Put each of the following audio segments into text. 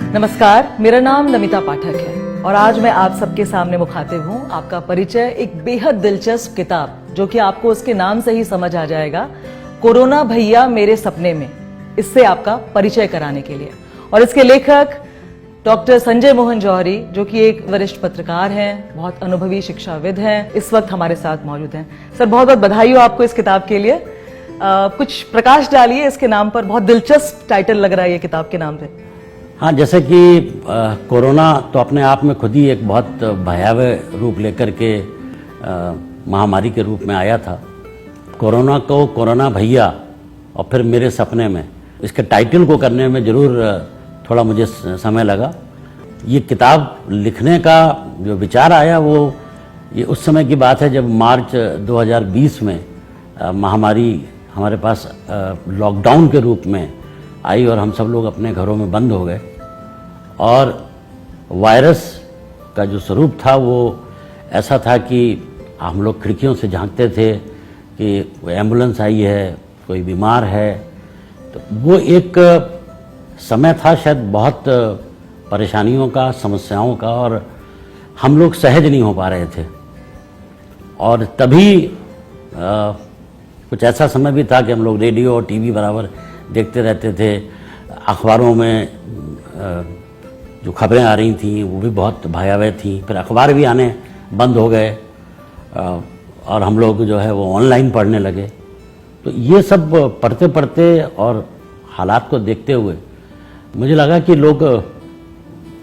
नमस्कार, मेरा नाम नमिता पाठक है और आज मैं आप सबके सामने मुखातिब हूँ आपका परिचय एक बेहद दिलचस्प किताब जो कि आपको उसके नाम से ही समझ आ जाएगा, कोरोना भैया मेरे सपने में, इससे आपका परिचय कराने के लिए। और इसके लेखक डॉक्टर संजय मोहन जौहरी जो कि एक वरिष्ठ पत्रकार हैं, बहुत अनुभवी शिक्षाविद हैं, इस वक्त हमारे साथ मौजूद हैं। सर, बहुत बहुत बधाई हो आपको इस किताब के लिए। कुछ प्रकाश डालिए इसके नाम पर, बहुत दिलचस्प टाइटल लग रहा है ये किताब के नाम से। हाँ, जैसे कि कोरोना तो अपने आप में खुद ही एक बहुत भयावह रूप लेकर के महामारी के रूप में आया था। कोरोना को कोरोना भैया और फिर मेरे सपने में, इसके टाइटल को करने में ज़रूर थोड़ा मुझे समय लगा। ये किताब लिखने का जो विचार आया वो ये उस समय की बात है जब मार्च 2020 में महामारी हमारे पास लॉकडाउन के रूप में आई और हम सब लोग अपने घरों में बंद हो गए। और वायरस का जो स्वरूप था वो ऐसा था कि हम लोग खिड़कियों से झांकते थे कि कोई एम्बुलेंस आई है, कोई बीमार है। तो वो एक समय था शायद बहुत परेशानियों का, समस्याओं का, और हम लोग सहज नहीं हो पा रहे थे। और तभी कुछ ऐसा समय भी था कि हम लोग रेडियो और टीवी बराबर देखते रहते थे। अखबारों में जो खबरें आ रही थीं वो भी बहुत भयावह थीं। फिर अखबार भी आने बंद हो गए और हम लोग जो है वो ऑनलाइन पढ़ने लगे। तो ये सब पढ़ते पढ़ते और हालात को देखते हुए मुझे लगा कि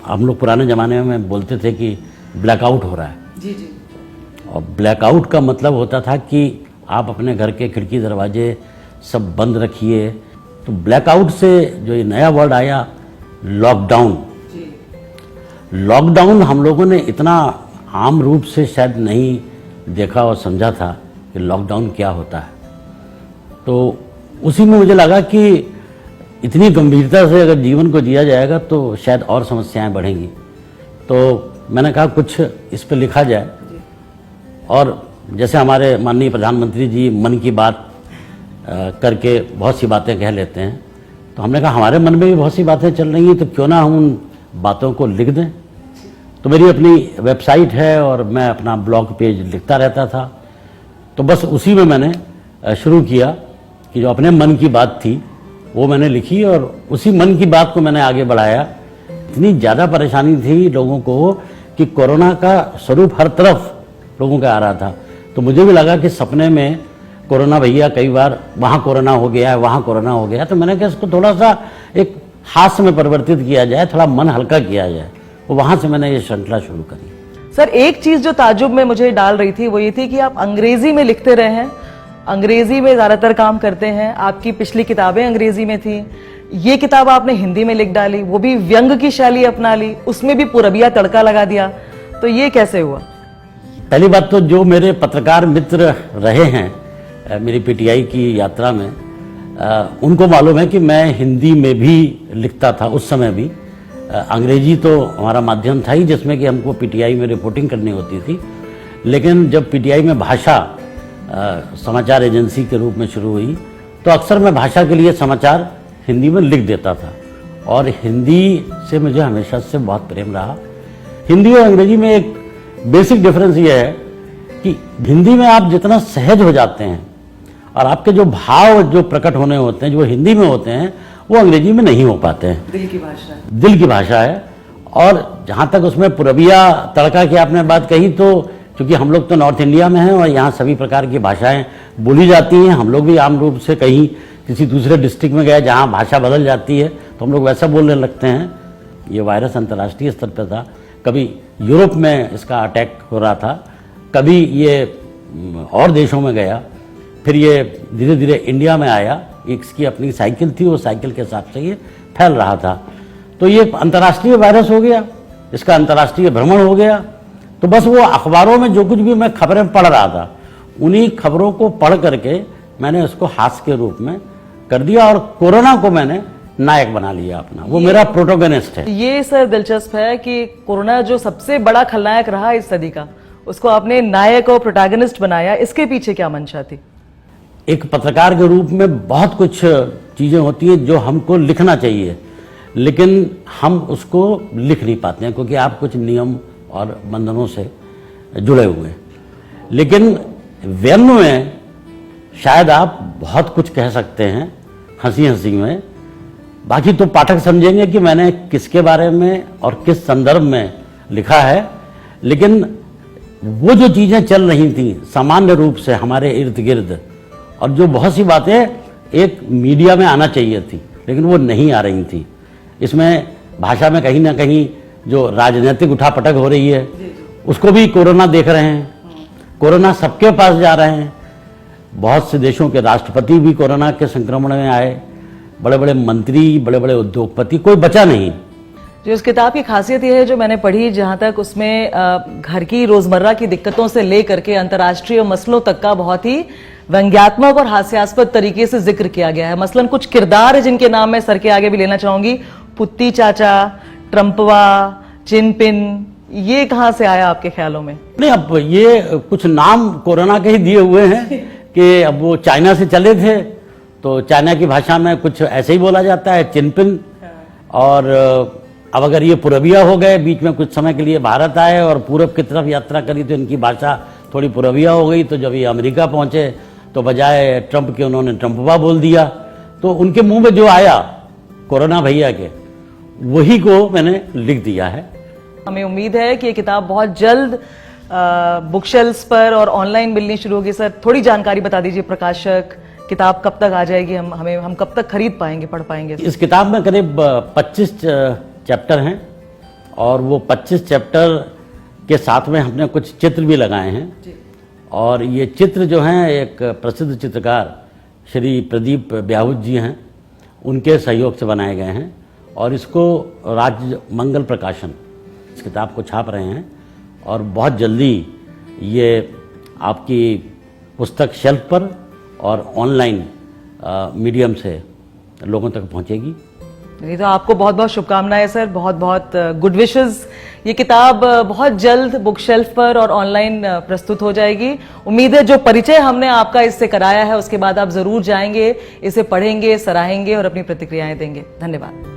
हम लोग पुराने ज़माने में बोलते थे कि ब्लैकआउट हो रहा है। जी जी। और ब्लैकआउट का मतलब होता था कि आप अपने घर के खिड़की दरवाजे सब बंद रखिए। तो ब्लैकआउट से जो ये नया वर्ड आया लॉकडाउन, लॉकडाउन हम लोगों ने इतना आम रूप से शायद नहीं देखा और समझा था कि लॉकडाउन क्या होता है। तो उसी में मुझे लगा कि इतनी गंभीरता से अगर जीवन को जिया जाएगा तो शायद और समस्याएं बढ़ेंगी। तो मैंने कहा कुछ इस पर लिखा जाए। और जैसे हमारे माननीय प्रधानमंत्री जी मन की बात करके बहुत सी बातें कह लेते हैं, तो हमने कहा हमारे मन में भी बहुत सी बातें चल रही हैं, तो क्यों ना हम उन बातों को लिख दें। तो मेरी अपनी वेबसाइट है और मैं अपना ब्लॉग पेज लिखता रहता था। तो बस उसी में मैंने शुरू किया कि जो अपने मन की बात थी वो मैंने लिखी और उसी मन की बात को मैंने आगे बढ़ाया। इतनी ज़्यादा परेशानी थी लोगों को कि कोरोना का स्वरूप हर तरफ लोगों का आ रहा था। तो मुझे भी लगा कि सपने में कोरोना भैया, कई बार वहाँ कोरोना हो गया है, वहाँ कोरोना हो गया है। तो मैंने कहा इसको थोड़ा सा एक हास्य में परिवर्तित किया जाए, थोड़ा मन हल्का किया जाए। तो वहाँ से मैंने ये श्रृंखला शुरू करी। सर, एक चीज जो ताज्जुब में मुझे डाल रही थी वो ये थी कि आप अंग्रेजी में लिखते रहे हैं, अंग्रेजी में ज्यादातर काम करते हैं। आपकी पिछली किताबें अंग्रेजी में थी, ये किताब आपने हिंदी में लिख डाली, वो भी व्यंग की शैली अपना ली, उसमें भी पूरबिया तड़का लगा दिया। तो ये कैसे हुआ? पहली बात तो जो मेरे पत्रकार मित्र रहे हैं मेरी पीटीआई की यात्रा में, उनको मालूम है कि मैं हिंदी में भी लिखता था उस समय भी। अंग्रेजी तो हमारा माध्यम था ही जिसमें कि हमको पीटीआई में रिपोर्टिंग करनी होती थी। लेकिन जब पीटीआई में भाषा समाचार एजेंसी के रूप में शुरू हुई तो अक्सर मैं भाषा के लिए समाचार हिंदी में लिख देता था। और हिंदी से मुझे हमेशा से बहुत प्रेम रहा। हिंदी और अंग्रेजी में एक बेसिक डिफरेंस ये है कि हिंदी में आप जितना सहज हो जाते हैं और आपके जो भाव जो प्रकट होने होते हैं जो हिंदी में होते हैं वो अंग्रेजी में नहीं हो पाते हैं। दिल की भाषा, दिल की भाषा है। और जहाँ तक उसमें पूरबिया तड़का की आपने बात कही, तो क्योंकि हम लोग तो नॉर्थ इंडिया में हैं और यहाँ सभी प्रकार की भाषाएं बोली जाती हैं। हम लोग भी आम रूप से कहीं किसी दूसरे डिस्ट्रिक्ट में गए जहाँ भाषा बदल जाती है तो हम लोग वैसा बोलने लगते हैं। ये वायरस अंतर्राष्ट्रीय स्तर पर था, कभी यूरोप में इसका अटैक हो रहा था, कभी ये और देशों में गया, फिर ये धीरे धीरे इंडिया में आया। इसकी अपनी साइकिल थी, वो साइकिल के हिसाब से ये फैल रहा था। तो ये अंतर्राष्ट्रीय वायरस हो गया, इसका अंतर्राष्ट्रीय भ्रमण हो गया। तो बस वो अखबारों में जो कुछ भी मैं खबरें पढ़ रहा था उन्हीं खबरों को पढ़ करके मैंने उसको हास्य के रूप में कर दिया और कोरोना को मैंने नायक बना लिया अपना। वो मेरा प्रोटोगनिस्ट है। ये सर दिलचस्प है कि कोरोना जो सबसे बड़ा खलनायक रहा इस सदी का, उसको आपने नायक और प्रोटैगनिस्ट बनाया। इसके पीछे क्या मंशा थी? एक पत्रकार के रूप में बहुत कुछ चीज़ें होती हैं जो हमको लिखना चाहिए। लेकिन हम उसको लिख नहीं पाते हैं क्योंकि आप कुछ नियम और बंधनों से जुड़े हुए हैं। लेकिन व्यंग में शायद आप बहुत कुछ कह सकते हैं हंसी हंसी में, बाकी तो पाठक समझेंगे कि मैंने किसके बारे में और किस संदर्भ में लिखा है। लेकिन वो जो चीजें चल रही थी सामान्य रूप से हमारे इर्द गिर्द, और जो बहुत सी बातें एक मीडिया में आना चाहिए थी लेकिन वो नहीं आ रही थी, इसमें भाषा में कहीं ना कहीं जो राजनीतिक उठापटक हो रही है उसको भी कोरोना देख रहे हैं। कोरोना सबके पास जा रहे हैं। बहुत से देशों के राष्ट्रपति भी कोरोना के संक्रमण में आए, बड़े बड़े मंत्री, बड़े बड़े उद्योगपति, कोई बचा नहीं। जो इस किताब की खासियत यह है, जो मैंने पढ़ी, जहां तक उसमें घर की रोजमर्रा की दिक्कतों से लेकर के अंतर्राष्ट्रीय मसलों तक का बहुत ही व्यंग्यात्मक और हास्यास्पद तरीके से जिक्र किया गया है। मसलन कुछ किरदार है जिनके नाम मैं सर के आगे भी लेना चाहूंगी, पुत्ती चाचा, ट्रंपवा, चिनपिन, ये कहां से आया आपके ख्यालों में? नहीं, अब ये कुछ नाम कोरोना के ही दिए हुए हैं कि अब वो चाइना से चले थे तो चाइना की भाषा में कुछ ऐसे ही बोला जाता है, चिनपिन। और अब अगर ये पूर्विया हो गए, बीच में कुछ समय के लिए भारत आए और पूरब की तरफ यात्रा करी तो इनकी भाषा थोड़ी पूर्विया हो गई, तो जब ये अमेरिका पहुंचे तो बजाय ट्रंप के उन्होंने ट्रंपवा बोल दिया। तो उनके मुंह में जो आया कोरोना भैया के, वही को मैंने लिख दिया है। हमें उम्मीद है कि ये किताब बहुत जल्द बुक शेल्फ्स पर और ऑनलाइन मिलनी शुरू होगी। सर, थोड़ी जानकारी बता दीजिए, प्रकाशक, किताब कब तक आ जाएगी, हम कब तक खरीद पाएंगे, पढ़ पाएंगे? इस किताब में करीब 25 चैप्टर हैं और वो 25 चैप्टर के साथ में हमने कुछ चित्र भी लगाए हैं। और ये चित्र जो हैं एक प्रसिद्ध चित्रकार श्री प्रदीप ब्याहुत जी हैं, उनके सहयोग से बनाए गए हैं। और इसको राज्य मंगल प्रकाशन इस किताब को छाप रहे हैं और बहुत जल्दी ये आपकी पुस्तक शेल्फ पर और ऑनलाइन मीडियम से लोगों तक पहुंचेगी। नहीं तो आपको बहुत बहुत शुभकामनाएं सर, बहुत बहुत गुड विशेस। ये किताब बहुत जल्द बुक शेल्फ पर और ऑनलाइन प्रस्तुत हो जाएगी। उम्मीद है जो परिचय हमने आपका इससे कराया है उसके बाद आप जरूर जाएंगे, इसे पढ़ेंगे, सराहेंगे और अपनी प्रतिक्रियाएं देंगे। धन्यवाद।